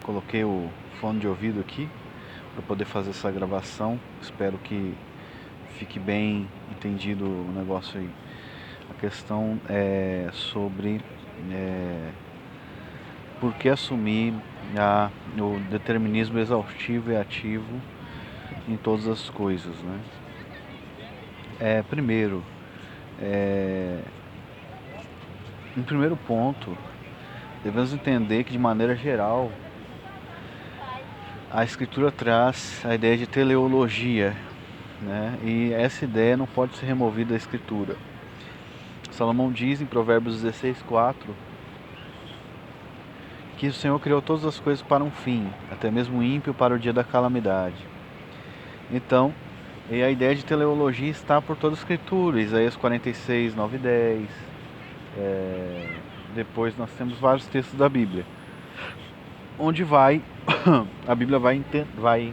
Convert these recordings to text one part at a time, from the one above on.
Coloquei o fone de ouvido aqui para poder fazer essa gravação. Espero que fique bem entendido o negócio aí. A questão é sobre por que assumir o determinismo exaustivo e ativo em todas as coisas, né? Primeiro, em primeiro ponto, devemos entender que, de maneira geral, a Escritura traz a ideia de teleologia, né? E essa ideia não pode ser removida da Escritura. Salomão diz em Provérbios 16:4 que o Senhor criou todas as coisas para um fim, até mesmo o ímpio para o dia da calamidade. Então, a ideia de teleologia está por toda a Escritura, Isaías 46, 9 e 10. Depois nós temos vários textos da Bíblia, onde a Bíblia vai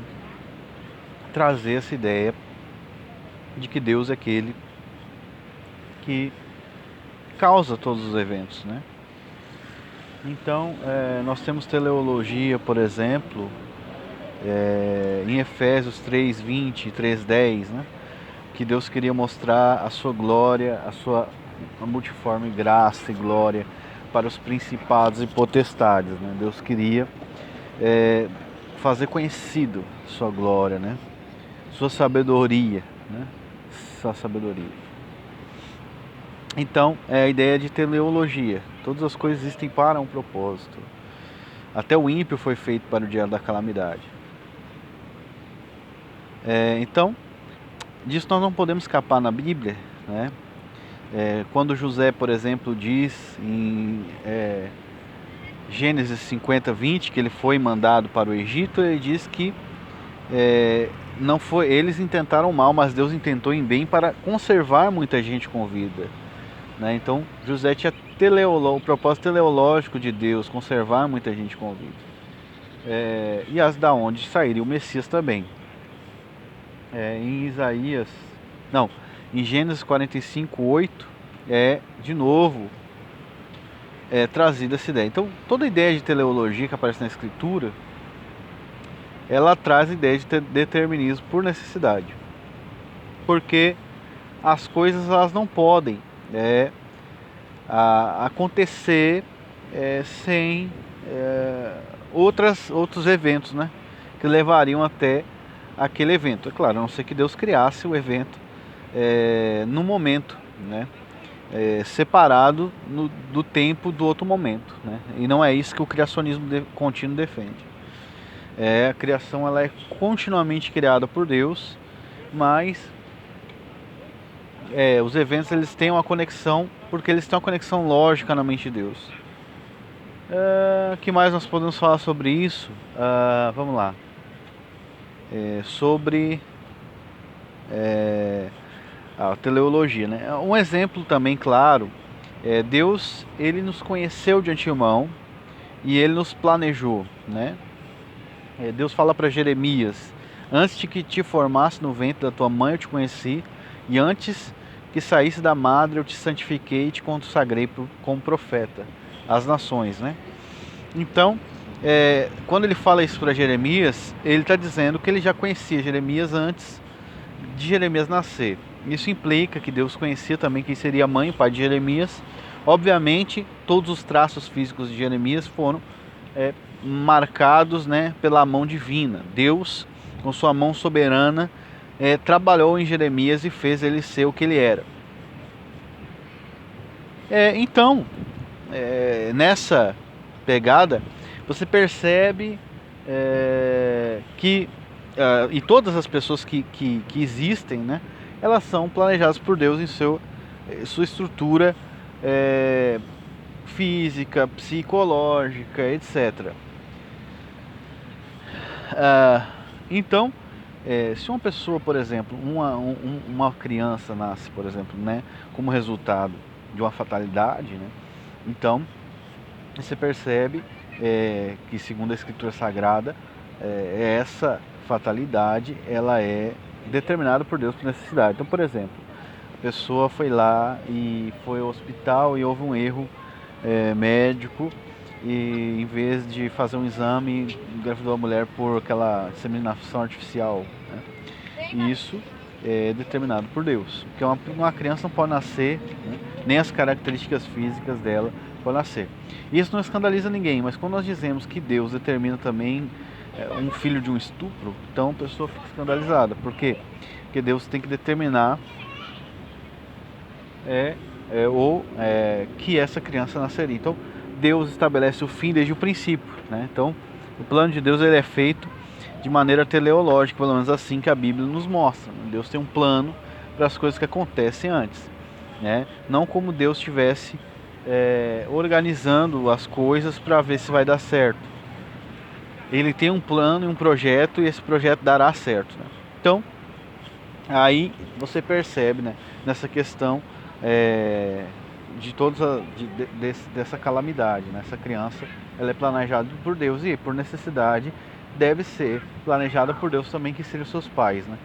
trazer essa ideia de que Deus é aquele que causa todos os eventos, né? Então, nós temos teleologia, por exemplo, em Efésios 3:20 e 3:10, né? Que Deus queria mostrar a sua glória, a sua multiforme graça e glória para os principados e potestades, né? Deus queria fazer conhecido sua glória, né? Sua sabedoria, né? Sua sabedoria. Então, é a ideia de teleologia. Todas as coisas existem para um propósito. Até o ímpio foi feito para o dia da calamidade. Então, disso nós não podemos escapar na Bíblia, né? Quando José, por exemplo, diz em Gênesis 50:20 que ele foi mandado para o Egito, ele diz que não foi, eles intentaram mal, mas Deus intentou em bem para conservar muita gente com vida, né? Então José tinha o propósito teleológico de Deus, conservar muita gente com vida. E as da onde sairia o Messias também. Em Gênesis 45:8 de novo trazida essa ideia. Então toda ideia de teleologia que aparece na Escritura, ela traz a ideia de determinismo por necessidade, porque as coisas elas não podem acontecer sem outros eventos, né, que levariam até aquele evento. É claro, a não ser que Deus criasse o evento no momento, né, separado do tempo do outro momento, né? E não é isso que o criacionismo contínuo defende. A criação ela é continuamente criada por Deus, mas os eventos eles têm uma conexão, porque eles têm uma conexão lógica na mente de Deus. O que mais nós podemos falar sobre isso? Vamos lá. Sobre a teleologia, né? Um exemplo também claro, Deus ele nos conheceu de antemão e ele nos planejou, né? Deus fala para Jeremias: antes de que te formasse no ventre da tua mãe eu te conheci, e antes que saísse da madre eu te santifiquei e te consagrei como profeta às nações, né? Então, quando ele fala isso para Jeremias, ele está dizendo que ele já conhecia Jeremias antes de Jeremias nascer. Isso implica que Deus conhecia também quem seria a mãe e pai de Jeremias. Obviamente, todos os traços físicos de Jeremias foram marcados, né, pela mão divina. Deus, com sua mão soberana, trabalhou em Jeremias e fez ele ser o que ele era. Então, nessa pegada, você percebe que e todas as pessoas que existem, né, elas são planejadas por Deus em sua estrutura física, psicológica, etc. Então, se uma pessoa, por exemplo, uma criança nasce, por exemplo, né, como resultado de uma fatalidade, né, então você percebe que, segundo a Escritura Sagrada, essa fatalidade ela é determinada por Deus por necessidade. Então, por exemplo, a pessoa foi lá e foi ao hospital e houve um erro médico e em vez de fazer um exame, engravidou a mulher por aquela inseminação artificial, né? E isso é determinado por Deus, porque uma criança não pode nascer, né? Nem as características físicas dela podem nascer. Isso não escandaliza ninguém, mas quando nós dizemos que Deus determina também um filho de um estupro, então a pessoa fica escandalizada. Por quê? Porque Deus tem que determinar que essa criança nasceria. Então Deus estabelece o fim desde o princípio, né? Então o plano de Deus ele é feito de maneira teleológica, pelo menos assim que a Bíblia nos mostra, né? Deus tem um plano para as coisas que acontecem antes, né? Não como Deus estivesse organizando as coisas para ver se vai dar certo. Ele tem um plano e um projeto, e esse projeto dará certo, né? Então aí você percebe, né, nessa questão dessa calamidade, né? Essa criança ela é planejada por Deus e por necessidade deve ser planejada por Deus também, que sejam seus pais, né?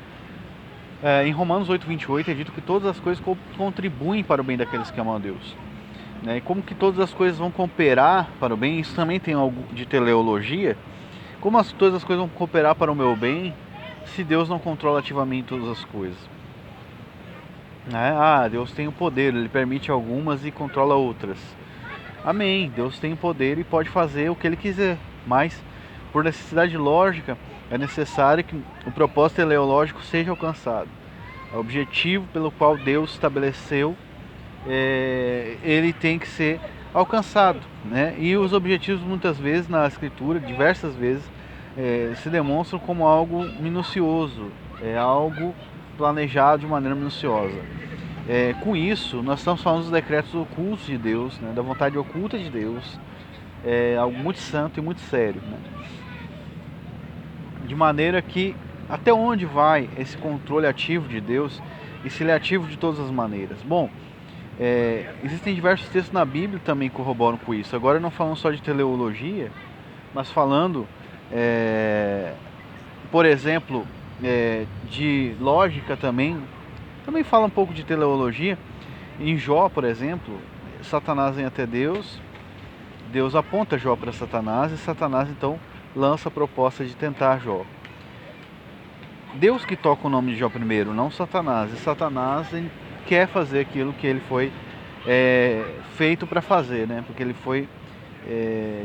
Em Romanos 8:28 é dito que todas as coisas contribuem para o bem daqueles que amam a Deus, né? E como que todas as coisas vão cooperar para o bem, isso também tem algo de teleologia. Como todas as coisas vão cooperar para o meu bem se Deus não controla ativamente todas as coisas, né? Deus tem o poder, Ele permite algumas e controla outras. Amém, Deus tem o poder e pode fazer o que Ele quiser, mas por necessidade lógica é necessário que o propósito teleológico seja alcançado. O objetivo pelo qual Deus estabeleceu, ele tem que ser alcançado, né? E os objetivos muitas vezes na Escritura, diversas vezes, se demonstram como algo minucioso, algo planejado de maneira minuciosa. Com isso, nós estamos falando dos decretos ocultos de Deus, né? Da vontade oculta de Deus, algo muito santo e muito sério, né? De maneira que até onde vai esse controle ativo de Deus e se ele é ativo de todas as maneiras? Bom, existem diversos textos na Bíblia que também corroboram com isso. Agora não falando só de teleologia, mas falando, por exemplo, de lógica também fala um pouco de teleologia. Em Jó, por exemplo, Satanás vem até Deus, Deus aponta Jó para Satanás e Satanás então lança a proposta de tentar Jó. Deus que toca o nome de Jó primeiro, não Satanás. E Satanás quer fazer aquilo que ele foi feito para fazer, né? Porque ele foi,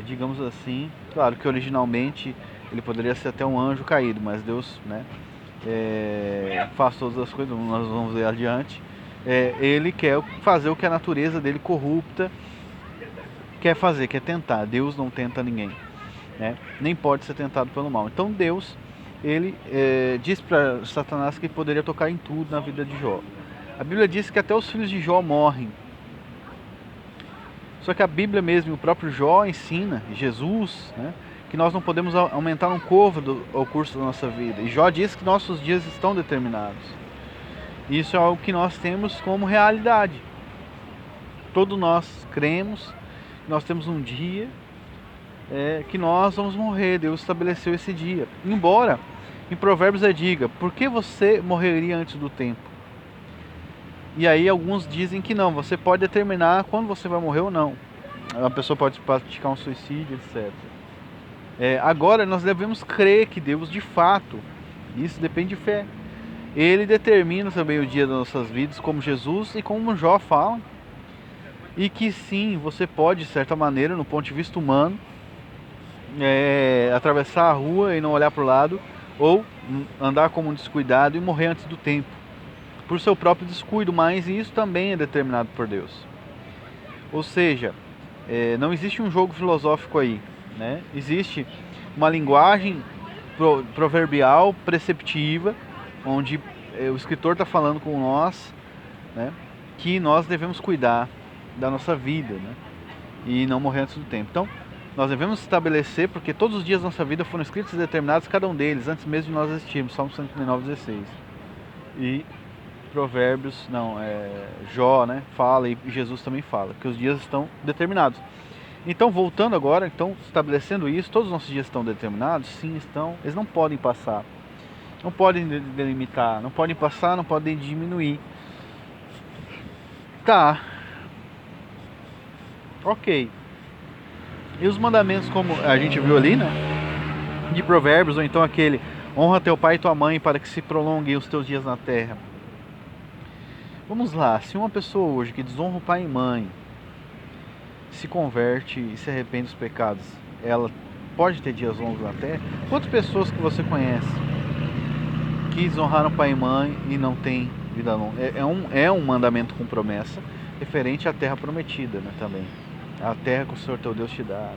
digamos assim, claro que originalmente ele poderia ser até um anjo caído, mas Deus, né, faz todas as coisas, nós vamos ver adiante. Ele quer fazer o que a natureza dele corrupta quer fazer, quer tentar. Deus não tenta ninguém, né? Nem pode ser tentado pelo mal. Então Deus, ele diz para Satanás que poderia tocar em tudo na vida de Jó. A Bíblia diz que até os filhos de Jó morrem. Só que a Bíblia mesmo, o próprio Jó ensina, Jesus, né, que nós não podemos aumentar um côvado ao curso da nossa vida. E Jó diz que nossos dias estão determinados. Isso é algo que nós temos como realidade. Todos nós cremos que nós temos um dia que nós vamos morrer. Deus estabeleceu esse dia. Embora em Provérbios diga, por que você morreria antes do tempo? E aí alguns dizem que não, você pode determinar quando você vai morrer ou não. A pessoa pode praticar um suicídio, etc. Agora nós devemos crer que Deus de fato, isso depende de fé, Ele determina também o dia das nossas vidas, como Jesus e como Jó fala. E que sim, você pode, de certa maneira, no ponto de vista humano, atravessar a rua e não olhar para o lado, ou andar como um descuidado e morrer antes do tempo, por seu próprio descuido, mas isso também é determinado por Deus. Ou seja, não existe um jogo filosófico aí, né? Existe uma linguagem proverbial, preceptiva, onde o escritor está falando com nós, né, que nós devemos cuidar da nossa vida, né, e não morrer antes do tempo. Então, nós devemos estabelecer, porque todos os dias da nossa vida foram escritos e determinados, cada um deles, antes mesmo de nós existirmos. Salmo 109:16. E Provérbios, Jó, né, fala, e Jesus também fala, que os dias estão determinados. Então, voltando agora, então, estabelecendo isso, todos os nossos dias estão determinados? Sim, estão. Eles não podem passar. Não podem delimitar, não podem passar, não podem diminuir. Tá. Ok. E os mandamentos, como a gente viu ali, né, de Provérbios, ou então aquele: honra teu pai e tua mãe para que se prolonguem os teus dias na terra. Vamos lá, se uma pessoa hoje que desonra o pai e mãe se converte e se arrepende dos pecados, ela pode ter dias longos na terra? Quantas pessoas que você conhece que desonraram pai e mãe e não tem vida longa? É um mandamento com promessa referente à terra prometida, né, também. A terra que o Senhor teu Deus te dá.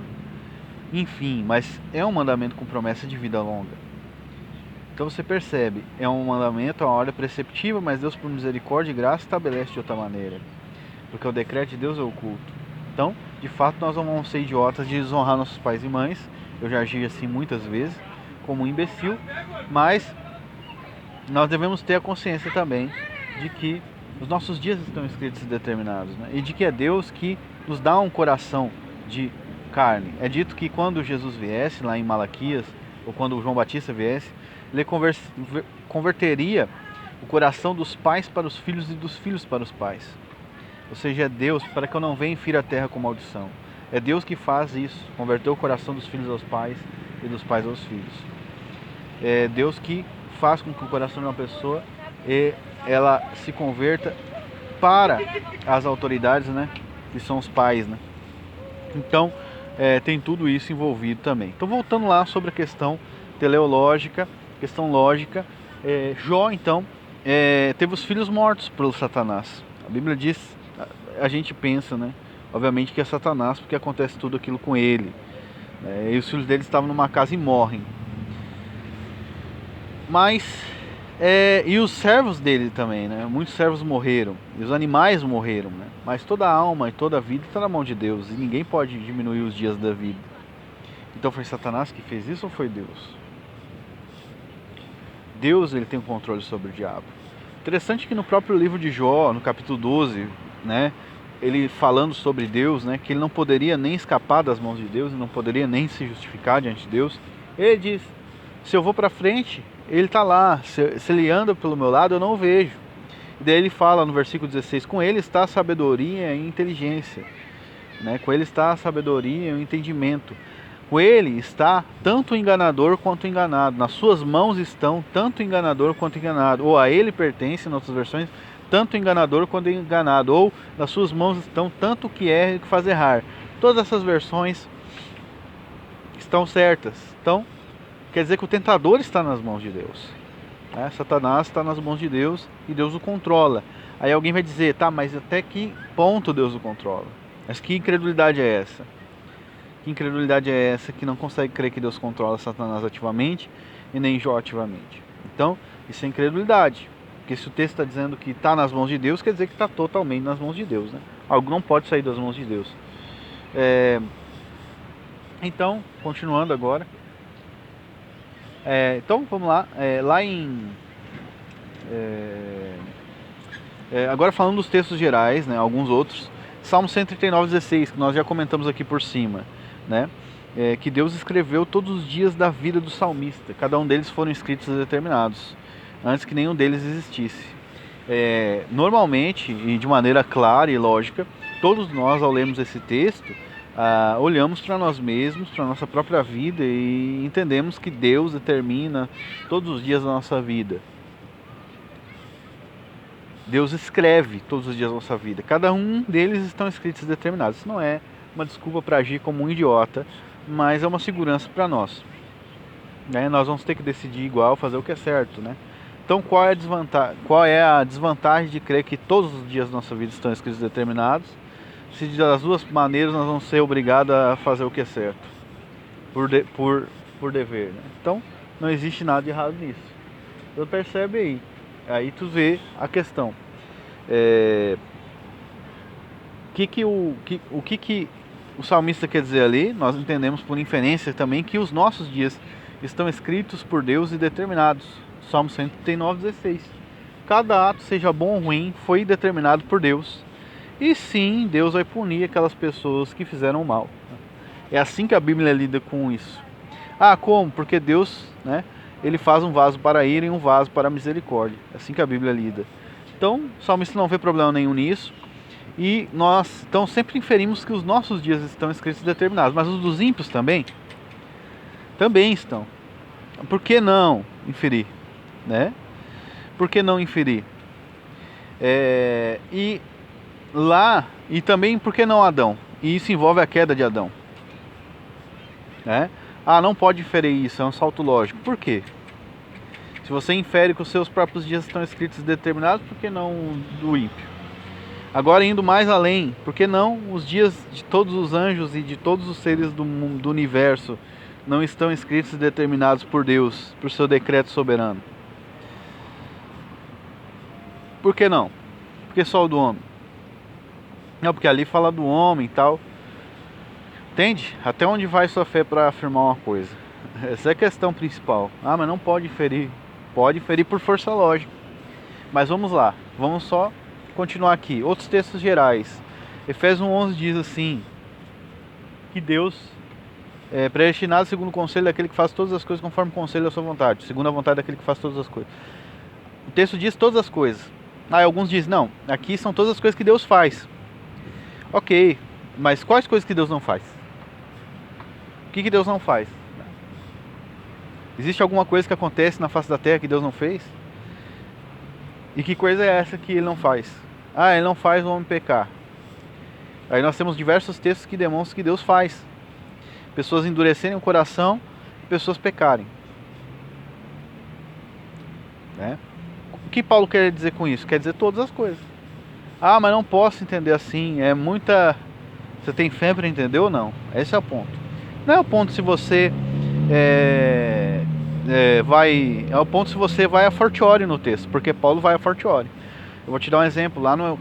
Enfim, mas é um mandamento com promessa de vida longa. Então você percebe, é um mandamento, é uma ordem preceptiva, mas Deus, por misericórdia e graça, estabelece de outra maneira. Porque o decreto de Deus é oculto. Então, de fato, nós não vamos ser idiotas de desonrar nossos pais e mães. Eu já agi assim muitas vezes, como um imbecil. Mas nós devemos ter a consciência também de que os nossos dias estão escritos e determinados, né? E de que é Deus que nos dá um coração de carne. É dito que quando Jesus viesse, lá em Malaquias, ou quando João Batista viesse, ele converteria o coração dos pais para os filhos e dos filhos para os pais. Ou seja, é Deus, para que eu não venha e fira a terra com maldição. É Deus que faz isso, converter o coração dos filhos aos pais e dos pais aos filhos. É Deus que faz com que o coração de uma pessoa ela se converta para as autoridades, né, que são os pais, né? Então, tem tudo isso envolvido também. Então, voltando lá sobre a questão teleológica, questão lógica, Jó, então, teve os filhos mortos pelo Satanás. A Bíblia diz, a gente pensa, né, obviamente que é Satanás, porque acontece tudo aquilo com ele. E os filhos dele estavam numa casa e morrem. Mas, e os servos dele também, né? Muitos servos morreram, e os animais morreram, né? Mas toda a alma e toda a vida está na mão de Deus, e ninguém pode diminuir os dias da vida. Então foi Satanás que fez isso ou foi Deus? Deus, ele tem o controle sobre o diabo. Interessante que no próprio livro de Jó, no capítulo 12, né, ele falando sobre Deus, né, que ele não poderia nem escapar das mãos de Deus, não poderia nem se justificar diante de Deus. Ele diz: se eu vou para frente, ele está lá. Se ele anda pelo meu lado, eu não o vejo. E daí ele fala no versículo 16: com ele está a sabedoria e a inteligência, né? Com ele está a sabedoria e o entendimento. Com ele está tanto o enganador quanto o enganado. Nas suas mãos estão tanto o enganador quanto o enganado. Ou a ele pertence, em outras versões, tanto o enganador quanto o enganado. Ou nas suas mãos estão tanto o que erra e o que faz errar. Todas essas versões estão certas. Então, quer dizer que o tentador está nas mãos de Deus. Satanás está nas mãos de Deus e Deus o controla. Aí alguém vai dizer: tá, mas até que ponto Deus o controla? Mas que incredulidade é essa? Que incredulidade é essa que não consegue crer que Deus controla Satanás ativamente e nem Jó ativamente? Então, isso é incredulidade. Porque se o texto está dizendo que está nas mãos de Deus, quer dizer que está totalmente nas mãos de Deus, né? Algo não pode sair das mãos de Deus. Então, continuando agora. Então, vamos lá. Lá em... agora falando dos textos gerais, né, alguns outros. Salmo 139:16, que nós já comentamos aqui por cima, né? Que Deus escreveu todos os dias da vida do salmista. Cada um deles foram escritos e determinados, antes que nenhum deles existisse. Normalmente, e de maneira clara e lógica, todos nós, ao lermos esse texto, olhamos para nós mesmos, para a nossa própria vida, e entendemos que Deus determina todos os dias da nossa vida. Deus escreve todos os dias da nossa vida. Cada um deles estão escritos e determinados. Isso não é uma desculpa para agir como um idiota, mas é uma segurança para nós. Nós vamos ter que decidir igual, fazer o que é certo, né? Então, qual é a desvantagem de crer que todos os dias da nossa vida estão escritos e determinados, se das duas maneiras nós vamos ser obrigados a fazer o que é certo, por dever, né? Então, não existe nada de errado nisso. Então, percebe aí. Aí tu vê a questão. O que o salmista quer dizer ali? Nós entendemos por inferência também que os nossos dias estão escritos por Deus e determinados. Salmo 139:16. Cada ato, seja bom ou ruim, foi determinado por Deus. E sim, Deus vai punir aquelas pessoas que fizeram mal. É assim que a Bíblia lida com isso. Como? Porque Deus, né, ele faz um vaso para a ira e um vaso para a misericórdia. É assim que a Bíblia lida. Então, o salmista não vê problema nenhum nisso. E nós então sempre inferimos que os nossos dias estão escritos e determinados, mas os dos ímpios também? Também estão. Por que não inferir? Né? Por que não inferir? E lá, e também por que não Adão? E isso envolve a queda de Adão. Né? Ah, não pode inferir isso, é um salto lógico. Por quê? Se você infere que os seus próprios dias estão escritos e determinados, por que não do ímpio? Agora, indo mais além, por que não os dias de todos os anjos e de todos os seres do universo não estão escritos e determinados por Deus, por seu decreto soberano? Por que não? Por que só o do homem? Não, porque ali fala do homem e tal. Entende? Até onde vai sua fé para afirmar uma coisa? Essa é a questão principal. Ah, mas não pode inferir. Pode inferir por força lógica. Mas vamos lá, vamos só continuar aqui. Outros textos gerais. Efésios 1:11 diz assim: que Deus é predestinado segundo o conselho daquele que faz todas as coisas conforme o conselho da sua vontade, segundo a vontade daquele que faz todas as coisas. O texto diz todas as coisas. Alguns dizem, não, aqui são todas as coisas que Deus faz. Ok, mas quais coisas que Deus não faz? O que Deus não faz? Existe alguma coisa que acontece na face da terra que Deus não fez? E que coisa é essa que Ele não faz? Ele não faz o homem pecar. Aí nós temos diversos textos que demonstram que Deus faz. Pessoas endurecerem o coração, pessoas pecarem. Né? O que Paulo quer dizer com isso? Quer dizer todas as coisas. Mas não posso entender assim. É muita... Você tem fé para entender ou não? Esse é o ponto. Não é o ponto se você vai... É o ponto se você vai a fortiori no texto. Porque Paulo vai a fortiori. Eu vou te dar um exemplo. Lá no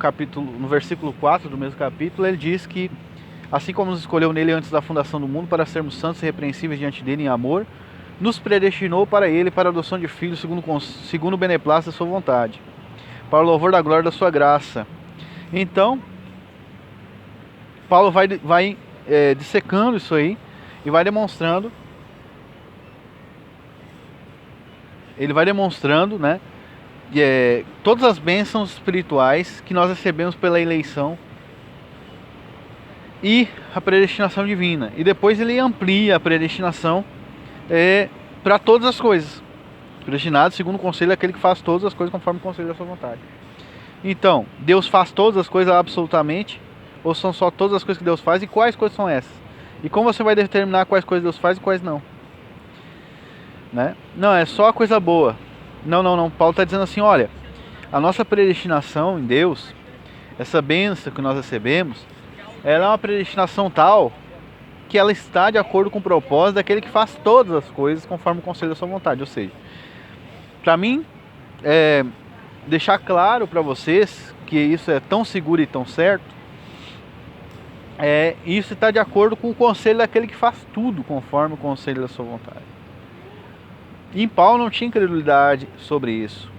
versículo 4 do mesmo capítulo, ele diz que assim como nos escolheu nele antes da fundação do mundo para sermos santos e irrepreensíveis diante dele em amor, nos predestinou para ele para a adoção de filhos segundo o beneplácito da sua vontade, para o louvor da glória da sua graça. Então, Paulo vai dissecando isso aí e vai demonstrando. Ele vai demonstrando, né, todas as bênçãos espirituais que nós recebemos pela eleição e a predestinação divina. E depois ele amplia a predestinação para todas as coisas. Predestinado segundo o conselho daquele que faz todas as coisas conforme o conselho da sua vontade. Então, Deus faz todas as coisas absolutamente? Ou são só todas as coisas que Deus faz? E quais coisas são essas? E como você vai determinar quais coisas Deus faz e quais não? Né? Não, é só a coisa boa. Não. Paulo está dizendo assim, olha, a nossa predestinação em Deus, essa bênção que nós recebemos, ela é uma predestinação tal que ela está de acordo com o propósito daquele que faz todas as coisas conforme o conselho da sua vontade. Ou seja, para mim, deixar claro para vocês que isso é tão seguro e tão certo, isso está de acordo com o conselho daquele que faz tudo conforme o conselho da sua vontade. E em Paulo não tinha incredulidade sobre isso.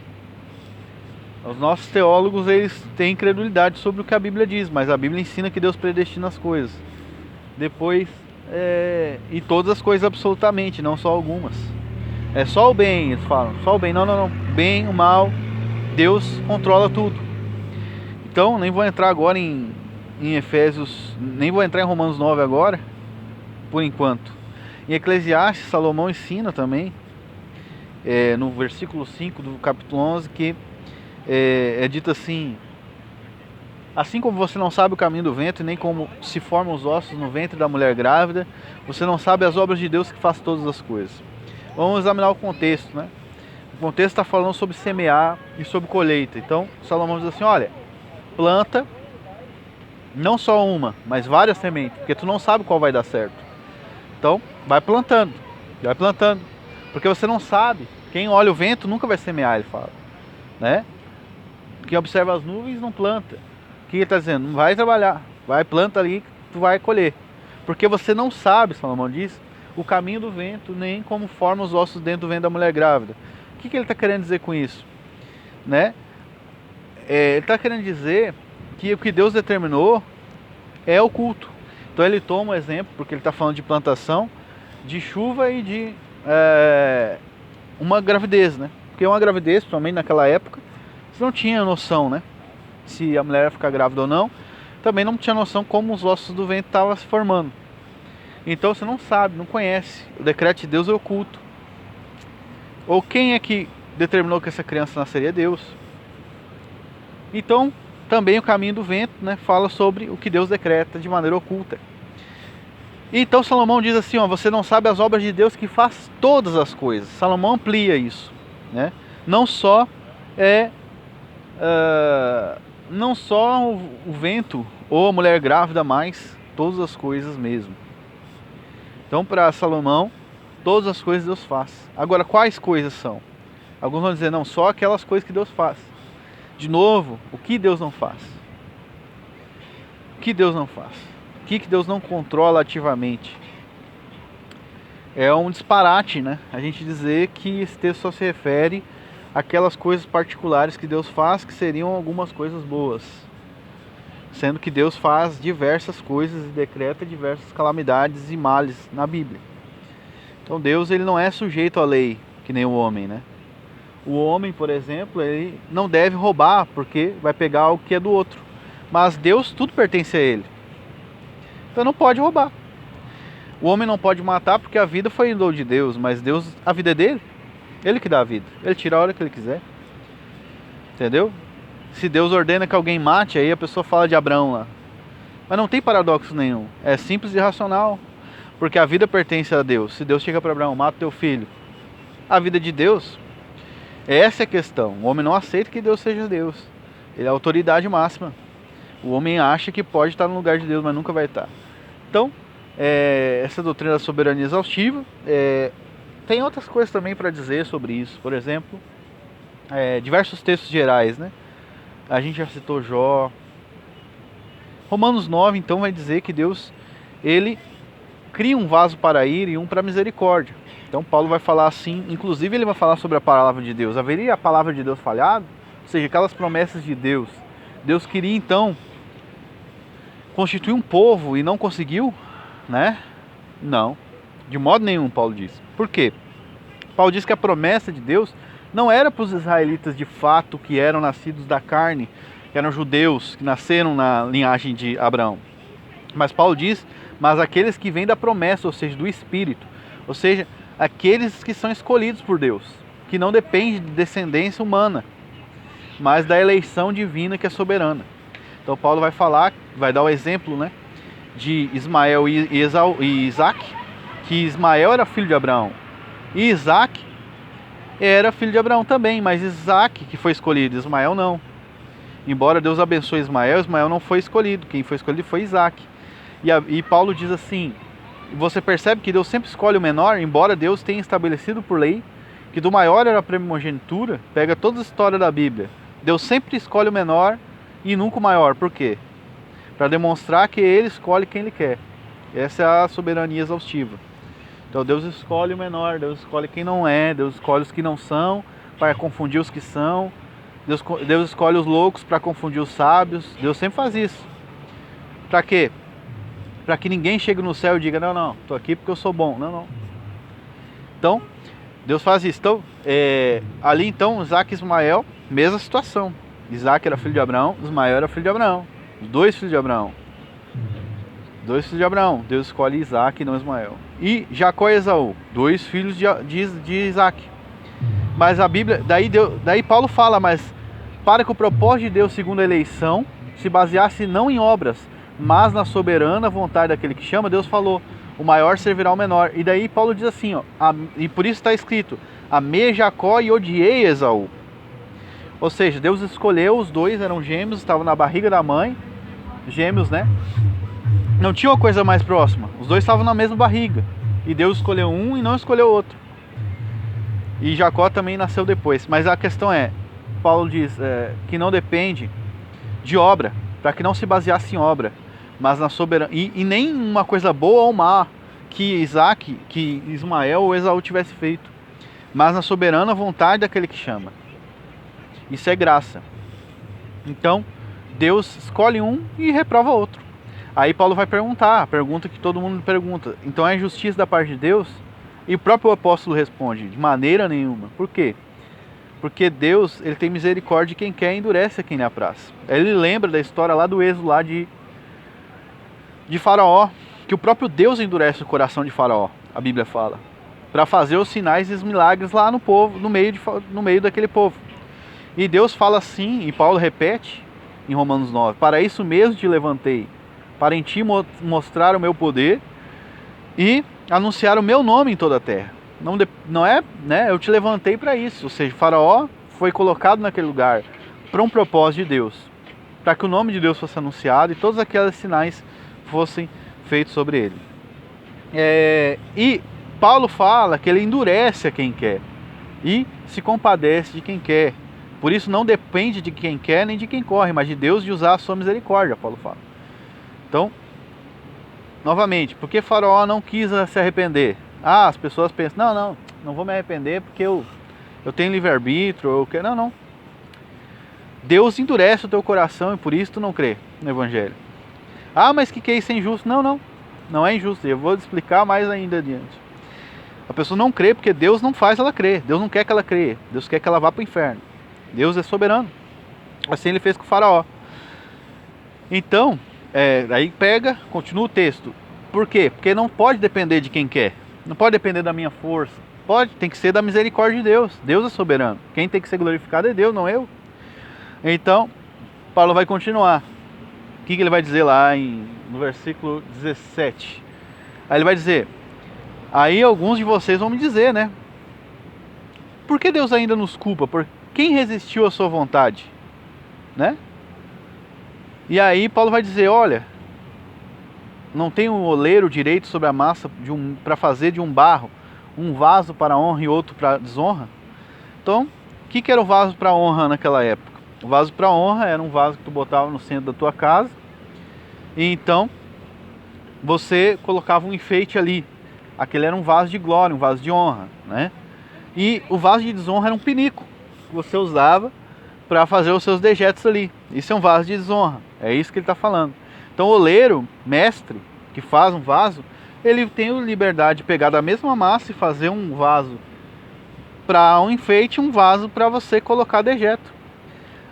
Os nossos teólogos, eles têm incredulidade sobre o que a Bíblia diz, mas a Bíblia ensina que Deus predestina as coisas. Depois, e todas as coisas absolutamente, não só algumas. É só o bem, eles falam, só o bem. Não. Bem, o mal, Deus controla tudo. Então, nem vou entrar agora em Efésios, nem vou entrar em Romanos 9 agora, por enquanto. Em Eclesiastes, Salomão ensina também, no versículo 5 do capítulo 11, que é dito assim: assim como você não sabe o caminho do vento, nem como se formam os ossos no ventre da mulher grávida, você não sabe as obras de Deus que faz todas as coisas. Vamos examinar o contexto, né? O contexto está falando sobre semear e sobre colheita. Então, Salomão diz assim, olha, planta, não só uma, mas várias sementes, porque tu não sabe qual vai dar certo. Então, vai plantando, porque você não sabe. Quem olha o vento nunca vai semear, ele fala, né? Quem observa as nuvens não planta. O que ele está dizendo? Não vai trabalhar, vai, planta ali, tu vai colher. Porque você não sabe, Salomão diz, o caminho do vento, nem como formam os ossos dentro do ventre da mulher grávida. O que ele está querendo dizer com isso? Né? Ele está querendo dizer que o que Deus determinou é oculto. Então ele toma um exemplo, porque ele está falando de plantação, de chuva e de uma gravidez, né? Porque uma gravidez, principalmente naquela época, você não tinha noção, né? Se a mulher ia ficar grávida ou não. também não tinha noção como os ossos do ventre estavam se formando. Então você não sabe, não conhece. O decreto de Deus é oculto. Ou quem é que determinou que essa criança nasceria? Deus. Então, também o caminho do vento, né, fala sobre o que Deus decreta de maneira oculta. Então Salomão diz assim, ó, você não sabe as obras de Deus que faz todas as coisas. Salomão amplia isso, né? Não só o vento ou a mulher grávida, mas todas as coisas mesmo. Então para Salomão, todas as coisas Deus faz. Agora, quais coisas são? Alguns vão dizer, não, só aquelas coisas que Deus faz. De novo, o que Deus não faz? O que Deus não faz? O que Deus não controla ativamente? É um disparate, né? A gente dizer que esse texto só se refere àquelas coisas particulares que Deus faz, que seriam algumas coisas boas. Sendo que Deus faz diversas coisas e decreta diversas calamidades e males na Bíblia. Então Deus, ele não é sujeito à lei, que nem o homem, né? O homem, por exemplo, ele não deve roubar, porque vai pegar o que é do outro. Mas Deus, tudo pertence a ele. Então não pode roubar. O homem não pode matar porque a vida foi dom de Deus, mas Deus, a vida é dele. Ele que dá a vida. Ele tira a hora que ele quiser. Entendeu? Se Deus ordena que alguém mate, aí a pessoa fala de Abraão lá. Mas não tem paradoxo nenhum. É simples e racional. Porque a vida pertence a Deus. Se Deus chega para Abraão, mata teu filho. A vida é de Deus. Essa é a questão. O homem não aceita que Deus seja Deus. Ele é a autoridade máxima. O homem acha que pode estar no lugar de Deus, mas nunca vai estar. Então, essa doutrina da soberania exaustiva, tem outras coisas também para dizer sobre isso. Por exemplo, diversos textos gerais, né? A gente já citou Jó. Romanos 9, então, vai dizer que Deus, ele cria um vaso para ir e um para misericórdia. Então Paulo vai falar assim, inclusive ele vai falar sobre a palavra de Deus. Haveria a palavra de Deus falhada? Ou seja, aquelas promessas de Deus. Deus queria então constituir um povo e não conseguiu, né? Não, de modo nenhum, Paulo diz. Por quê? Paulo diz que a promessa de Deus não era para os israelitas de fato que eram nascidos da carne, que eram judeus, que nasceram na linhagem de Abraão. Mas Paulo diz, mas aqueles que vêm da promessa, ou seja, do Espírito. Ou seja, aqueles que são escolhidos por Deus, que não depende de descendência humana, mas da eleição divina que é soberana. Então Paulo vai falar, vai dar o exemplo, né, de Ismael e Isaac, que Ismael era filho de Abraão, e Isaac era filho de Abraão também, mas Isaac que foi escolhido, Ismael não. Embora Deus abençoe Ismael, Ismael não foi escolhido, quem foi escolhido foi Isaac. E Paulo diz assim, você percebe que Deus sempre escolhe o menor, embora Deus tenha estabelecido por lei que do maior era a primogenitura. Pega toda a história da Bíblia, Deus sempre escolhe o menor e nunca o maior. Por quê? Para demonstrar que ele escolhe quem ele quer. Essa é a soberania exaustiva. Então Deus escolhe o menor, Deus escolhe quem não é, Deus escolhe os que não são para confundir os que são, Deus escolhe os loucos para confundir os sábios. Deus sempre faz isso. Para quê? Para que ninguém chegue no céu e diga, não, estou aqui porque eu sou bom. Não. Então, Deus faz isso. Então, ali então, Isaac e Ismael, mesma situação. Isaac era filho de Abraão, Ismael era filho de Abraão. Os dois filhos de Abraão. Deus escolhe Isaac e não Ismael. E Jacó e Esaú, dois filhos de Isaac. Mas a Bíblia, daí Paulo fala, mas para que o propósito de Deus segundo a eleição se baseasse não em obras, mas na soberana vontade daquele que chama, Deus falou, o maior servirá ao menor. E daí Paulo diz assim, ó, e por isso está escrito, amei Jacó e odiei Esaú. Ou seja, Deus escolheu, os dois eram gêmeos, estavam na barriga da mãe, gêmeos, né? Não tinha uma coisa mais próxima, os dois estavam na mesma barriga. E Deus escolheu um e não escolheu outro. E Jacó também nasceu depois. Mas a questão é, Paulo diz que não depende de obra, para que não se baseasse em obra, mas na soberania, e nem uma coisa boa ou má que Ismael ou Esaú tivesse feito, mas na soberana vontade daquele que chama. Isso é graça. Então Deus escolhe um e reprova outro. Aí Paulo vai perguntar, a pergunta que todo mundo pergunta, então é injustiça da parte de Deus? E o próprio apóstolo responde, de maneira nenhuma. Por quê? Porque Deus, ele tem misericórdia de quem quer e endurece a quem lhe apraz. Ele lembra da história lá do êxodo lá de de Faraó, que o próprio Deus endurece o coração de Faraó, a Bíblia fala, para fazer os sinais e os milagres lá no povo, no meio daquele povo. E Deus fala assim, e Paulo repete em Romanos 9, para isso mesmo te levantei, para em ti mostrar o meu poder e anunciar o meu nome em toda a terra. Não é, né? Eu te levantei para isso, ou seja, Faraó foi colocado naquele lugar para um propósito de Deus, para que o nome de Deus fosse anunciado e todos aqueles sinais fossem feitos sobre ele. E Paulo fala que ele endurece a quem quer e se compadece de quem quer. Por isso não depende de quem quer nem de quem corre, mas de Deus de usar a sua misericórdia, Paulo fala. Então, novamente, por que Faraó não quis se arrepender? As pessoas pensam, não vou me arrepender porque eu tenho livre-arbítrio, Não. Deus endurece o teu coração e por isso tu não crê no Evangelho. Mas que isso é injusto? Não é injusto. Eu vou explicar mais ainda adiante. A pessoa não crê porque Deus não faz ela crer. Deus não quer que ela crê. Deus quer que ela vá para o inferno. Deus é soberano. Assim ele fez com o Faraó. Então, aí continua o texto. Por quê? Porque não pode depender de quem quer. Não pode depender da minha força. Tem que ser da misericórdia de Deus. Deus é soberano. Quem tem que ser glorificado é Deus, não eu. Então, Paulo vai continuar. O que ele vai dizer lá no versículo 17? Aí ele vai dizer, aí alguns de vocês vão me dizer, né? Por que Deus ainda nos culpa? Por quem resistiu à sua vontade? Né? E aí Paulo vai dizer, olha, não tem um oleiro direito sobre a massa para fazer de um barro um vaso para honra e outro para desonra? Então, o que era o vaso para honra naquela época? O vaso para honra era um vaso que tu botava no centro da tua casa e então você colocava um enfeite ali. Aquele era um vaso de glória, um vaso de honra, né? E o vaso de desonra era um pinico que você usava para fazer os seus dejetos ali. Isso é um vaso de desonra, é isso que ele está falando. Então o oleiro, mestre, que faz um vaso, ele tem a liberdade de pegar da mesma massa e fazer um vaso para um enfeite, um vaso para você colocar dejeto.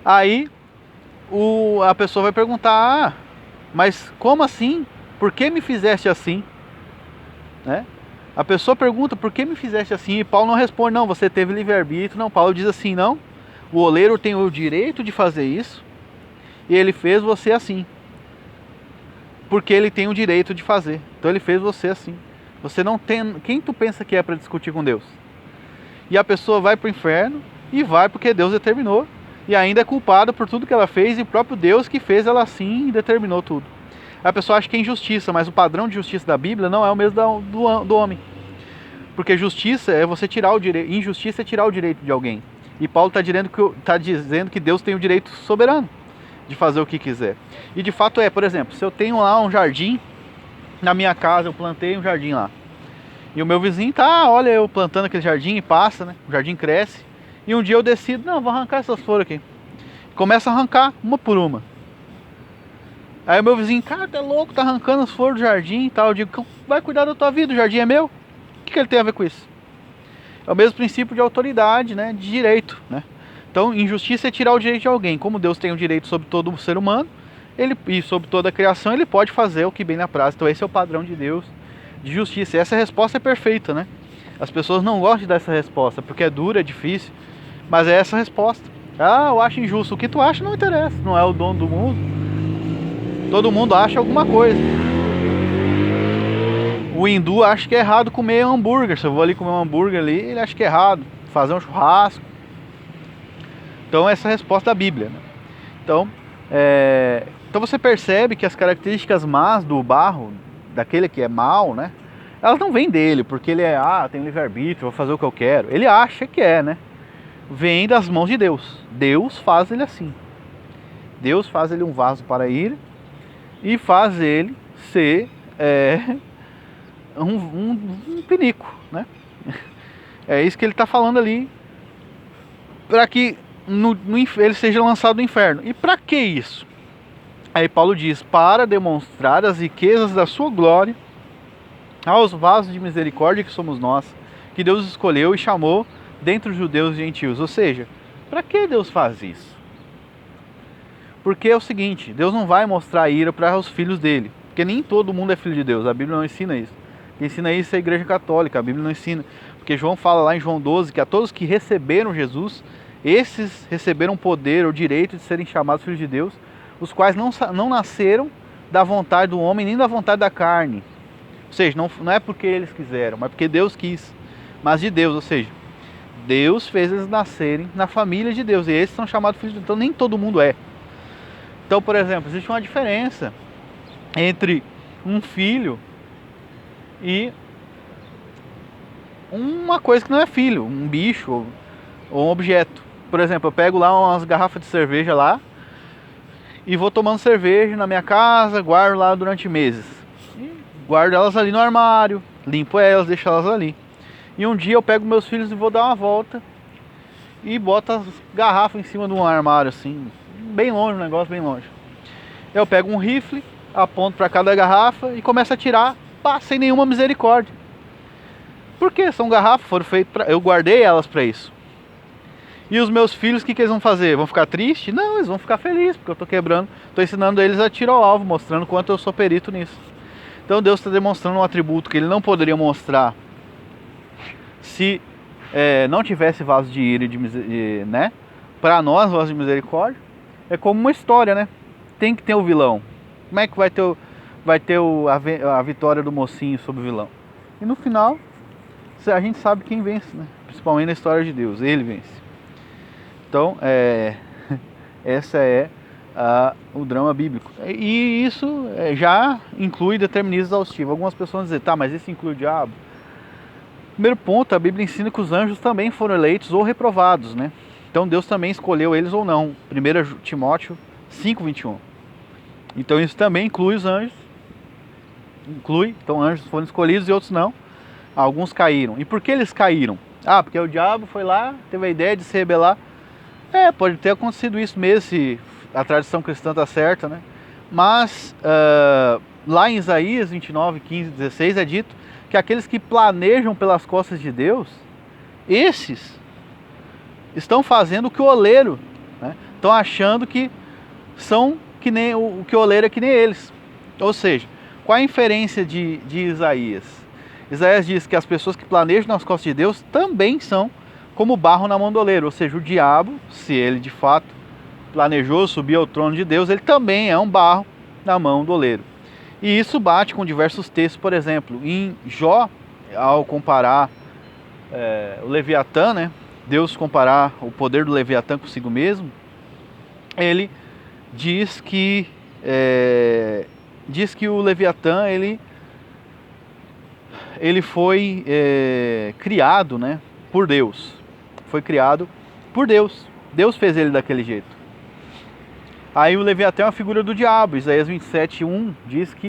Aí a pessoa vai perguntar, mas como assim? Por que me fizeste assim? Né? A pessoa pergunta, por que me fizeste assim? E Paulo não responde, não, você teve livre-arbítrio. Não, Paulo diz assim, não, o oleiro tem o direito de fazer isso e ele fez você assim. Porque ele tem o direito de fazer. Então ele fez você assim. Você não tem... Quem tu pensa que é para discutir com Deus? E a pessoa vai para o inferno e vai porque Deus determinou. E ainda é culpada por tudo que ela fez e o próprio Deus que fez ela assim e determinou tudo. A pessoa acha que é injustiça, mas o padrão de justiça da Bíblia não é o mesmo do homem. Porque justiça é você tirar o direito, injustiça é tirar o direito de alguém. E Paulo está dizendo que Deus tem o direito soberano de fazer o que quiser. E de fato por exemplo, se eu tenho lá um jardim na minha casa, eu plantei um jardim lá. E o meu vizinho olha eu plantando aquele jardim e passa, né? O jardim cresce. E um dia eu decido, não, vou arrancar essas flores aqui. Começa a arrancar uma por uma. Aí o meu vizinho, cara, tá louco, tá arrancando as flores do jardim e tal. Eu digo, vai cuidar da tua vida, o jardim é meu. O que ele tem a ver com isso? É o mesmo princípio de autoridade, né? De direito, né? Então, injustiça é tirar o direito de alguém. Como Deus tem o direito sobre todo o ser humano, e sobre toda a criação, ele pode fazer o que bem na praça. Então esse é o padrão de Deus de justiça. E essa resposta é perfeita, né? As pessoas não gostam de dar essa resposta, porque é dura, é difícil, mas é essa a resposta. Eu acho injusto. O que tu acha não interessa, não é o dono do mundo. Todo mundo acha alguma coisa. O hindu acha que é errado comer hambúrguer. Se eu vou ali comer um hambúrguer ali, ele acha que é errado. Fazer um churrasco. Então essa é a resposta da Bíblia, né? Então você percebe que as características más do barro, daquele que é mau, né? Elas não vêm dele, porque ele tem livre-arbítrio, vou fazer o que eu quero. Ele acha que né? Vem das mãos de Deus. Deus faz ele assim. Deus faz ele um vaso para ir e faz ele ser um pinico, né? É isso que ele está falando ali, para que ele seja lançado no inferno. E para que isso? Aí Paulo diz, para demonstrar as riquezas da sua glória aos vasos de misericórdia que somos nós, que Deus escolheu e chamou dentre os judeus e gentios. Ou seja, para que Deus faz isso? Porque é o seguinte, Deus não vai mostrar ira para os filhos dele. Porque nem todo mundo é filho de Deus, a Bíblia não ensina isso. Quem ensina isso é a Igreja Católica, a Bíblia não ensina. Porque João fala lá em João 12 que a todos que receberam Jesus, esses receberam o poder, o direito de serem chamados filhos de Deus, os quais não nasceram da vontade do homem nem da vontade da carne. Ou seja, não é porque eles quiseram, mas porque Deus quis. Mas de Deus, ou seja, Deus fez eles nascerem na família de Deus. E esses são chamados filhos de Deus. Então nem todo mundo é. Então, por exemplo, existe uma diferença entre um filho e uma coisa que não é filho, um bicho ou um objeto. Por exemplo, eu pego lá umas garrafas de cerveja lá e vou tomando cerveja na minha casa, guardo lá durante meses. E guardo elas ali no armário, limpo elas, deixo elas ali. E um dia eu pego meus filhos e vou dar uma volta e boto as garrafas em cima de um armário assim, bem longe, um negócio bem longe. Eu pego um rifle, aponto para cada garrafa e começo a atirar, sem nenhuma misericórdia. Por quê? São garrafas, foram feitas para... Eu guardei elas para isso. E os meus filhos, o que eles vão fazer? Vão ficar tristes? Não, eles vão ficar felizes, porque eu estou quebrando, estou ensinando eles a tirar ao alvo, mostrando quanto eu sou perito nisso. Então Deus está demonstrando um atributo que ele não poderia mostrar se não tivesse vaso de ira e né? Para nós, vaso de misericórdia, é como uma história, né? Tem que ter o vilão. Como é que vai ter a vitória do mocinho sobre o vilão? E no final, a gente sabe quem vence, né? Principalmente na história de Deus, ele vence. Então, essa é o drama bíblico. E isso já inclui determinismo exaustivo. Algumas pessoas vão dizer, tá, mas isso inclui o diabo? Primeiro ponto, a Bíblia ensina que os anjos também foram eleitos ou reprovados, né? Então Deus também escolheu eles ou não. 1 Timóteo 5:21. Então isso também inclui os anjos. Então anjos foram escolhidos e outros não. Alguns caíram. E por que eles caíram? Ah, porque o diabo foi lá, teve a ideia de se rebelar. Pode ter acontecido isso mesmo, se a tradição cristã está certa, né? Mas lá em Isaías 29:15-16 é dito que aqueles que planejam pelas costas de Deus, esses estão fazendo o que o oleiro, né? Estão achando que são que nem o que o oleiro é que nem eles. Ou seja, qual a inferência de Isaías? Isaías diz que as pessoas que planejam nas costas de Deus também são como barro na mão do oleiro. Ou seja, o diabo, se ele de fato planejou subir ao trono de Deus, ele também é um barro na mão do oleiro. E isso bate com diversos textos. Por exemplo, em Jó, ao comparar o Leviatã, né? Deus comparar o poder do Leviatã consigo mesmo, ele diz que o Leviatã ele foi criado, né, por Deus. Foi criado por Deus. Deus fez ele daquele jeito. Aí o Leviatã é uma figura do diabo. Isaías 27:1 diz que